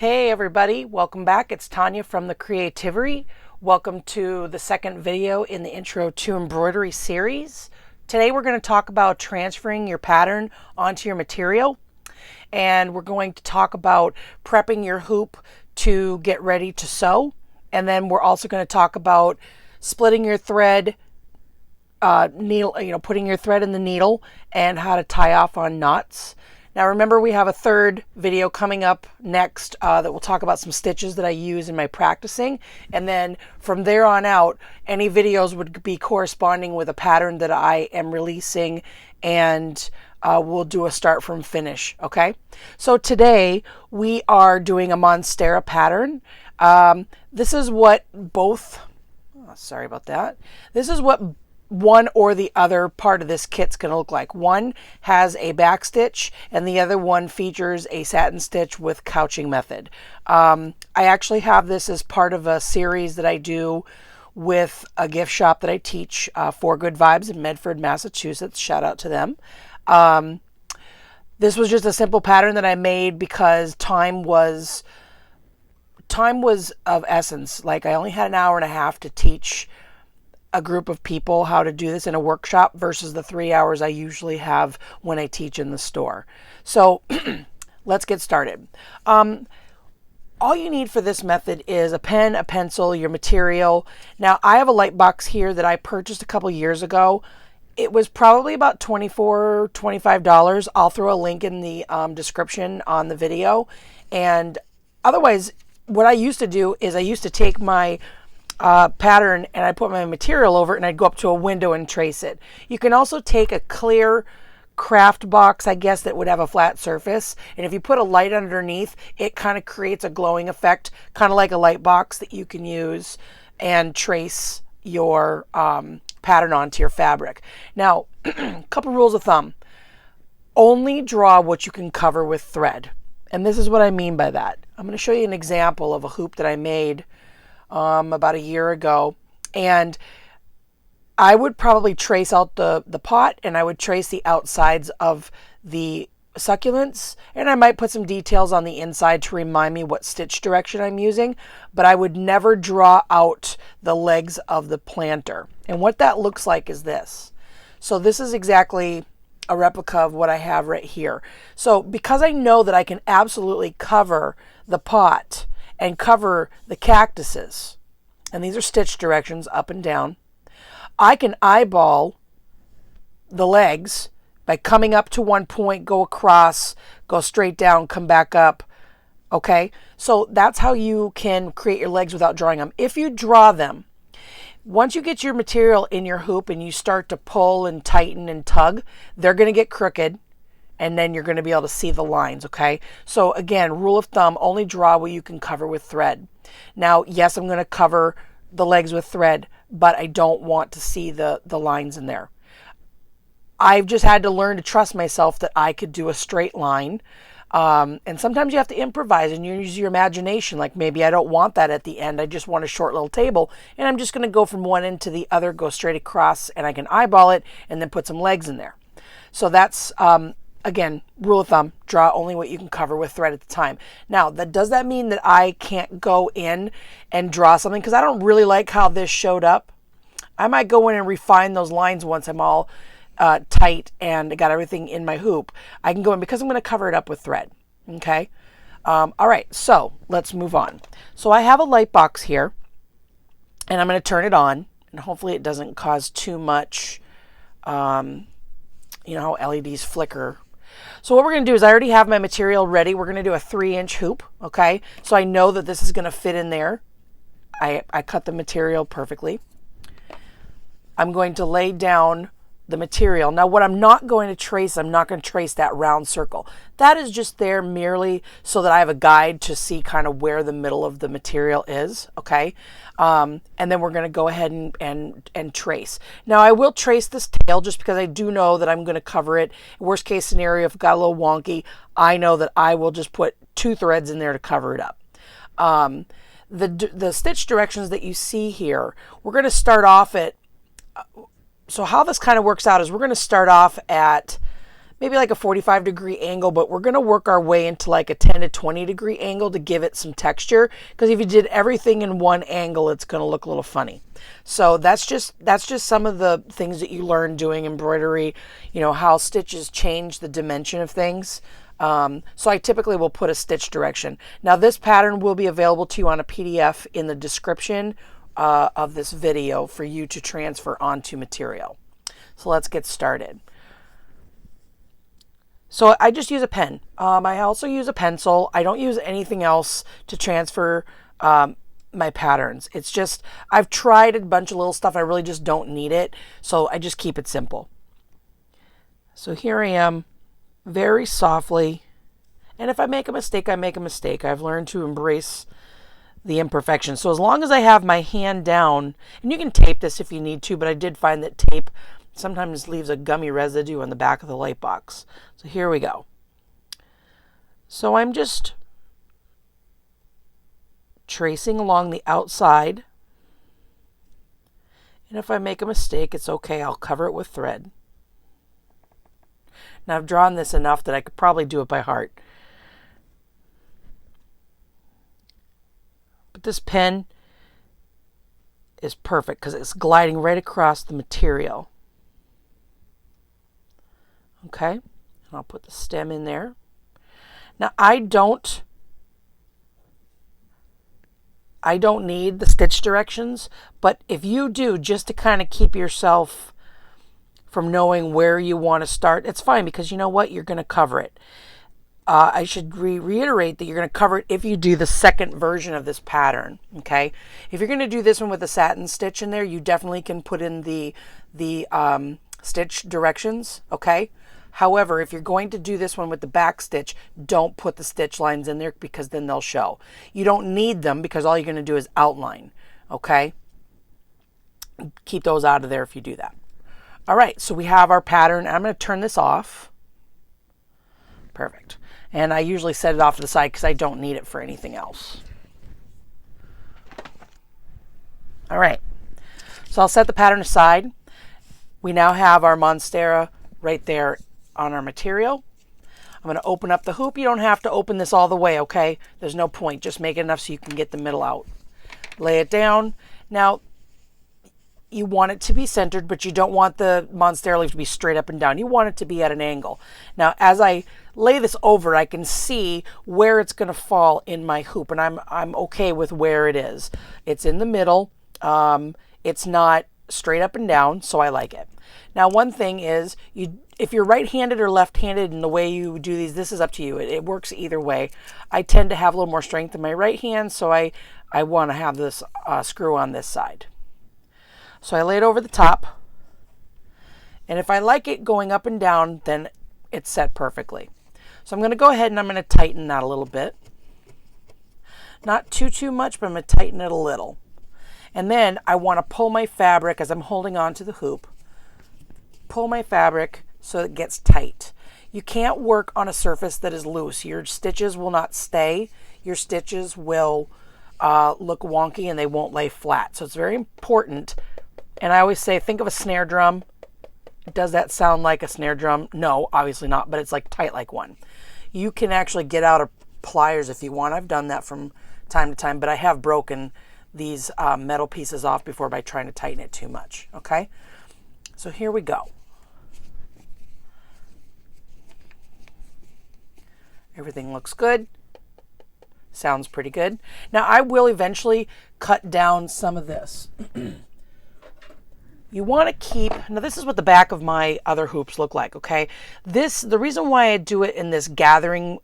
Hey everybody, welcome back. It's Tanya from the Creativerie. Welcome to the second video in the Intro to Embroidery series. Today we're going to talk about transferring your pattern onto your material, and we're going to talk about prepping your hoop to get ready to sew, and then we're also going to talk about splitting your thread, putting your thread in the needle, and how to tie off on knots. Now remember, we have a third video coming up next that will talk about some stitches that I use in my practicing. And then from there on out, any videos would be corresponding with a pattern that I am releasing, and we'll do a start from finish, okay? So today we are doing a Monstera pattern. This is what sorry about that. This is what one or the other part of this kit's going to look like. One has a back stitch and the other one features a satin stitch with couching method. I actually have this as part of a series that I do with a gift shop that I teach, For Good Vibes in Medford, Massachusetts. Shout out to them. This was just a simple pattern that I made because time was of essence. Like, I only had an hour and a half to teach a group of people how to do this in a workshop versus the 3 hours I usually have when I teach in the store. So let's get started. All you need for this method is a pen, a pencil, your material. Now I have a light box here that I purchased a couple years ago. It was probably about $24, $25. I'll throw a link in the description on the video. And otherwise, what I used to do is I used to take my pattern and I put my material over it and I'd go up to a window and trace it. You can also take a clear craft box, I guess, that would have a flat surface, and if you put a light underneath, it kind of creates a glowing effect, kind of like a light box that you can use and trace your pattern onto your fabric. Now, a couple rules of thumb. Only draw what you can cover with thread, and this is what I mean by that. I'm going to show you an example of a hoop that I made about a year ago, and I would probably trace out the pot, and I would trace the outsides of the succulents, and I might put some details on the inside to remind me what stitch direction I'm using, but I would never draw out the legs of the planter. And what that looks like is this. So this is exactly a replica of what I have right here. So because I know that I can absolutely cover the pot and cover the cactuses, and these are stitch directions up and down, I can eyeball the legs by coming up to one point, go across, go straight down, come back up. Okay, so that's how you can create your legs without drawing them. If you draw them, once you get your material in your hoop and you start to pull and tighten and tug, they're going to get crooked, and then you're going to be able to see the lines, okay? So again, rule of thumb, only draw what you can cover with thread. Now, yes, I'm going to cover the legs with thread, but I don't want to see the lines in there. I've just had to learn to trust myself that I could do a straight line. And sometimes you have to improvise and you use your imagination. Like, maybe I don't want that at the end. I just want a short little table, and I'm just going to go from one end to the other, go straight across, and I can eyeball it and then put some legs in there. So that's, again, rule of thumb, draw only what you can cover with thread at the time. Now, does that mean that I can't go in and draw something? Because I don't really like how this showed up. I might go in and refine those lines once I'm all tight and got everything in my hoop. I can go in because I'm going to cover it up with thread. Okay. All right. So let's move on. So I have a light box here, and I'm going to turn it on, and hopefully it doesn't cause too much, you know how LEDs flicker. So what we're going to do is, I already have my material ready. We're going to do a 3-inch hoop. Okay. So I know that this is going to fit in there. I cut the material perfectly. I'm going to lay down the material. Now, what I'm not going to trace, I'm not going to trace that round circle. That is just there merely so that I have a guide to see kind of where the middle of the material is. Okay. And then we're going to go ahead and trace. Now, I will trace this tail just because I do know that I'm going to cover it. Worst case scenario, if it got a little wonky, I know that I will just put 2 threads in there to cover it up. The stitch directions that you see here, we're going to start off at, so how this kind of works out is we're going to start off at maybe like a 45-degree angle, but we're going to work our way into like a 10 to 20-degree angle to give it some texture, because if you did everything in one angle, it's going to look a little funny. So that's just some of the things that you learn doing embroidery, you know, how stitches change the dimension of things. So I typically will put a stitch direction. Now this pattern will be available to you on a PDF in the description of this video for you to transfer onto material. So let's get started. So I just use a pen. I also use a pencil. I don't use anything else to transfer my patterns. It's just, I've tried a bunch of little stuff. I really just don't need it. So I just keep it simple. So here I am, very softly. And if I make a mistake, I make a mistake. I've learned to embrace the imperfection. So as long as I have my hand down, and you can tape this if you need to, but I did find that tape sometimes leaves a gummy residue on the back of the light box. So here we go. So I'm just tracing along the outside. And if I make a mistake, it's okay. I'll cover it with thread. Now I've drawn this enough that I could probably do it by heart. But this pen is perfect because it's gliding right across the material. Okay, and I'll put the stem in there. Now I don't need the stitch directions, but if you do, just to kind of keep yourself from knowing where you want to start, it's fine, because you know what? You're going to cover it. I should reiterate that you're going to cover it if you do the second version of this pattern, okay? If you're going to do this one with a satin stitch in there, you definitely can put in the stitch directions, okay? However, if you're going to do this one with the back stitch, don't put the stitch lines in there, because then they'll show. You don't need them, because all you're going to do is outline, okay? Keep those out of there if you do that. All right, so we have our pattern. I'm going to turn this off. Perfect. And I usually set it off to the side because I don't need it for anything else. All right, so I'll set the pattern aside. We now have our Monstera right there on our material. I'm going to open up the hoop. You don't have to open this all the way, okay? There's no point. Just make it enough so you can get the middle out. Lay it down. Now, you want it to be centered, but you don't want the Monstera leaf to be straight up and down. You want it to be at an angle. Now, as I lay this over, I can see where it's going to fall in my hoop, and I'm okay with where it is. It's in the middle. It's not straight up and down, so I like it. Now, one thing is, if you're right-handed or left-handed in the way you do these, this is up to you. It works either way. I tend to have a little more strength in my right hand, so I want to have this screw on this side. So I lay it over the top, and if I like it going up and down, then it's set perfectly. So I'm going to go ahead and I'm going to tighten that a little bit. Not too much, but I'm going to tighten it a little. And then I want to pull my fabric as I'm holding on to the hoop. Pull my fabric so it gets tight. You can't work on a surface that is loose. Your stitches will not stay. Your stitches will look wonky and they won't lay flat. So it's very important. And I always say, think of a snare drum. Does that sound like a snare drum? No, obviously not, but it's like tight like one. You can actually get out of pliers if you want. I've done that from time to time, but I have broken these metal pieces off before by trying to tighten it too much, okay? So here we go. Everything looks good. Sounds pretty good. Now I will eventually cut down some of this. You want to keep, now this is what the back of my other hoops look like, okay? The reason why I do it in this gathering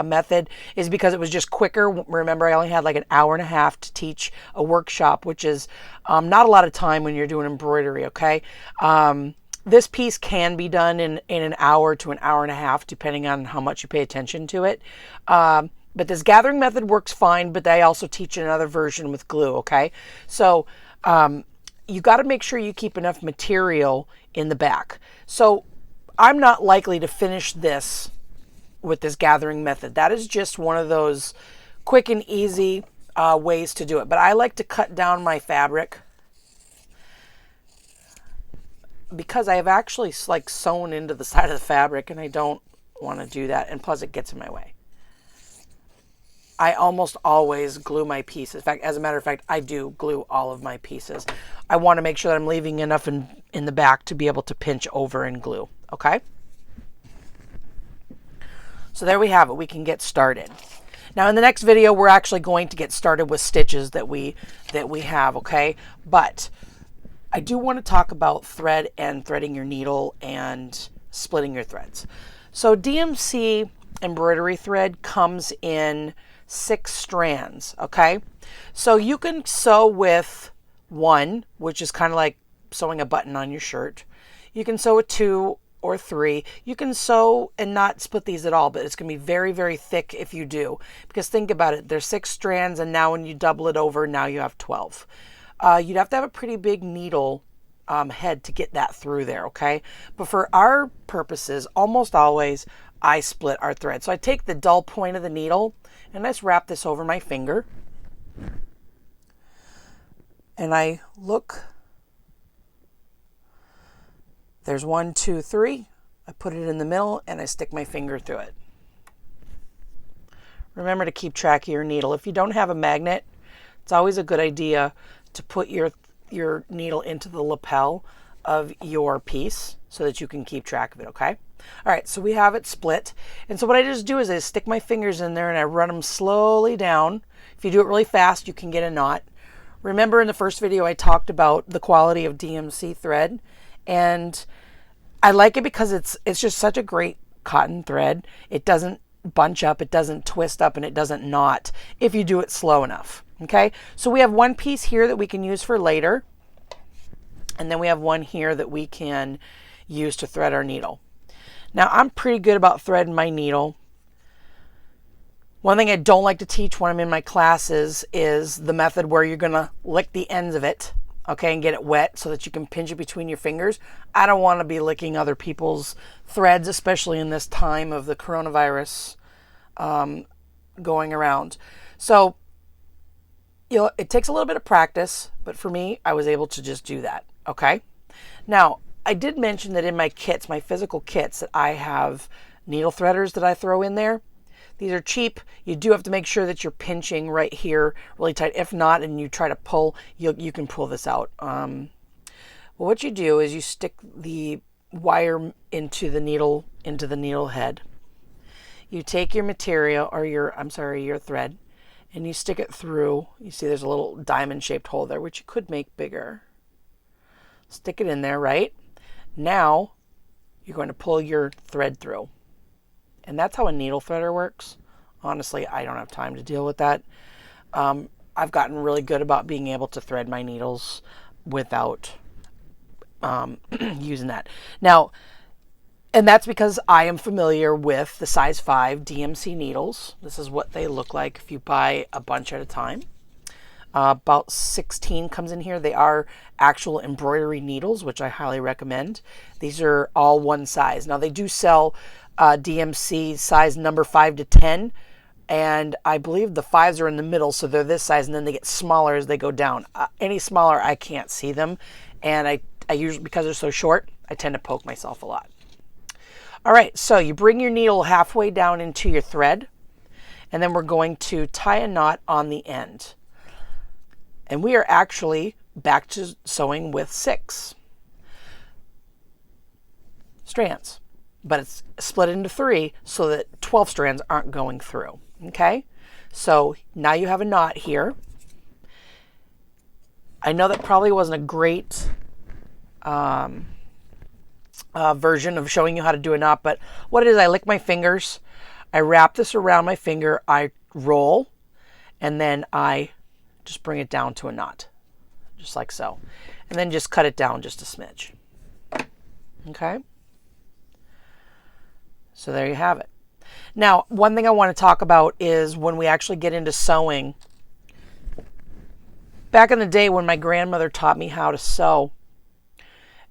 method is because it was just quicker. Remember, I only had like an hour and a half to teach a workshop, which is not a lot of time when you're doing embroidery, okay? This piece can be done in an hour to an hour and a half, depending on how much you pay attention to it. But this gathering method works fine, but I also teach another version with glue, okay? So, you got to make sure you keep enough material in the back. So I'm not likely to finish this with this gathering method. That is just one of those quick and easy ways to do it. But I like to cut down my fabric because I have actually like sewn into the side of the fabric, and I don't want to do that, and plus it gets in my way. I almost always glue my pieces. In fact, as a matter of fact, I do glue all of my pieces. I want to make sure that I'm leaving enough in the back to be able to pinch over and glue. Okay? So there we have it. We can get started. Now in the next video, we're actually going to get started with stitches that we have, okay? But I do want to talk about thread and threading your needle and splitting your threads. So DMC embroidery thread comes in 6 strands, okay? So you can sew with 1, which is kind of like sewing a button on your shirt. You can sew with 2 or 3. You can sew and not split these at all, but it's going to be very, very thick if you do. Because think about it, there's 6 strands, and now when you double it over, now you have 12. You'd have to have a pretty big needle head to get that through there, okay? But for our purposes, almost always, I split our thread. So I take the dull point of the needle, and I just wrap this over my finger. And I look. There's 1, 2, 3. I put it in the middle, and I stick my finger through it. Remember to keep track of your needle. If you don't have a magnet, it's always a good idea to put your needle into the lapel of your piece so that you can keep track of it, okay? All right, so we have it split. And so what I just do is I stick my fingers in there and I run them slowly down. If you do it really fast, you can get a knot. Remember in the first video, I talked about the quality of DMC thread, and I like it because it's just such a great cotton thread. It doesn't bunch up, it doesn't twist up, and it doesn't knot if you do it slow enough. Okay, so we have one piece here that we can use for later, and then we have one here that we can use to thread our needle. Now I'm pretty good about threading my needle. One thing I don't like to teach when I'm in my classes is the method where you're gonna lick the ends of it, okay, and get it wet so that you can pinch it between your fingers. I don't want to be licking other people's threads, especially in this time of the coronavirus going around. So it takes a little bit of practice, but for me, I was able to just do that, okay? Now, I did mention that in my kits, my physical kits, that I have needle threaders that I throw in there. These are cheap. You do have to make sure that you're pinching right here really tight. If not, and you try to pull, you can pull this out. Well, what you do is you stick the wire into the needle head. You take your material, or your thread, and you stick it through. You see there's a little diamond-shaped hole there, which you could make bigger. Stick it in there, right? Now, you're going to pull your thread through. And that's how a needle threader works. Honestly, I don't have time to deal with that. I've gotten really good about being able to thread my needles without using that. Now, and that's because I am familiar with the size 5 DMC needles. This is what they look like if you buy a bunch at a time. About 16 comes in here. They are actual embroidery needles, which I highly recommend. These are all one size. Now, they do sell DMC size number 5 to 10, and I believe the 5s are in the middle, so they're this size, and then they get smaller as they go down. Any smaller, I can't see them, and I usually, because they're so short, I tend to poke myself a lot. All right, so you bring your needle halfway down into your thread, and then we're going to tie a knot on the end. And we are actually back to sewing with 6 strands, but it's split into 3 so that 12 strands aren't going through, okay? So now you have a knot here. I know that probably wasn't a great version of showing you how to do a knot, but what it is, I lick my fingers, I wrap this around my finger, I roll, and then I just bring it down to a knot, just like so. And then just cut it down just a smidge. Okay? So there you have it. Now, one thing I want to talk about is when we actually get into sewing. Back in the day when my grandmother taught me how to sew,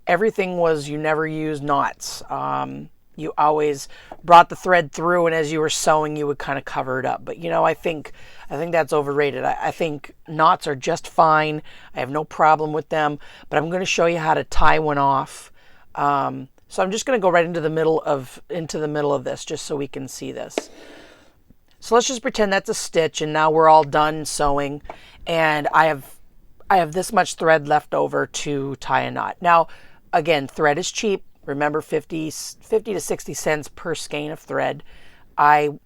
everything was you never used knots. You always brought the thread through, and as you were sewing, you would kind of cover it up. But, you know, I think that's overrated. I think knots are just fine. I have no problem with them. But I'm going to show you how to tie one off So I'm just going to go right into the middle of this just so we can see this. So let's just pretend that's a stitch, and now we're all done sewing, and I have this much thread left over to tie a knot. Now, again, thread is cheap. Remember, 50 to 60 cents per skein of thread. I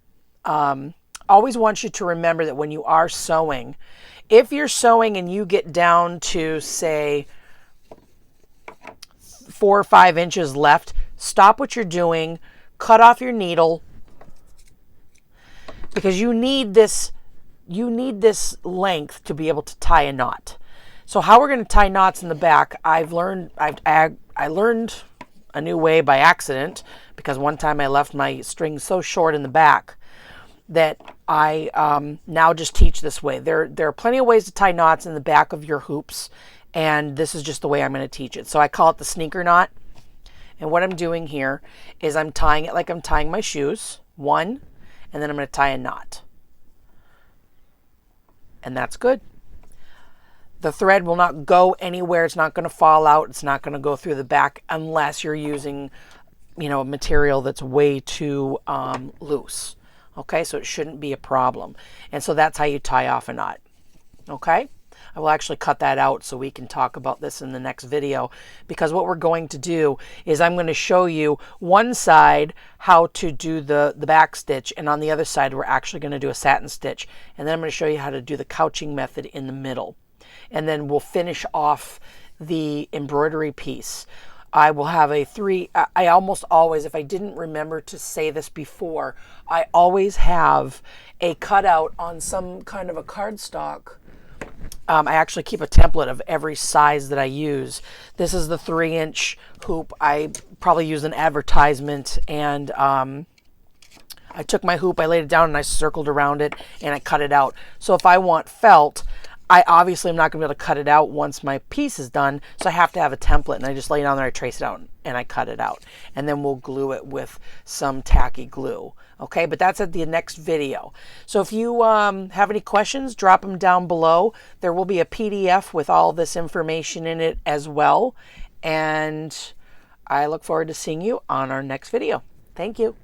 always want you to remember that when you are sewing, if you're sewing and you get down to, say, 4 or 5 inches left, stop what you're doing, cut off your needle, because you need this length to be able to tie a knot. So how we're going to tie knots in the back, I learned a new way by accident, because one time I left my string so short in the back that I now just teach this way. There are plenty of ways to tie knots in the back of your hoops, and this is just the way I'm going to teach it. So I call it the sneaker knot. And what I'm doing here is I'm tying it like I'm tying my shoes. One, and then I'm going to tie a knot. And that's good. The thread will not go anywhere. It's not going to fall out. It's not going to go through the back unless you're using, a material that's way too loose. Okay, so it shouldn't be a problem. And so that's how you tie off a knot. Okay, I will actually cut that out so we can talk about this in the next video, because what we're going to do is I'm going to show you one side how to do the back stitch, and on the other side we're actually going to do a satin stitch, and then I'm going to show you how to do the couching method in the middle, and then we'll finish off the embroidery piece. I will have I almost always, if I didn't remember to say this before, I always have a cutout on some kind of a cardstock. I actually keep a template of every size that I use. This is the 3-inch hoop. I probably use an advertisement, and I took my hoop, I laid it down, and I circled around it, and I cut it out. So if I want felt, I obviously am not going to be able to cut it out once my piece is done, so I have to have a template, and I just lay it down there, I trace it out, and I cut it out. And then we'll glue it with some tacky glue. Okay, but that's at the next video. So if you have any questions, drop them down below. There will be a PDF with all this information in it as well. And I look forward to seeing you on our next video. Thank you.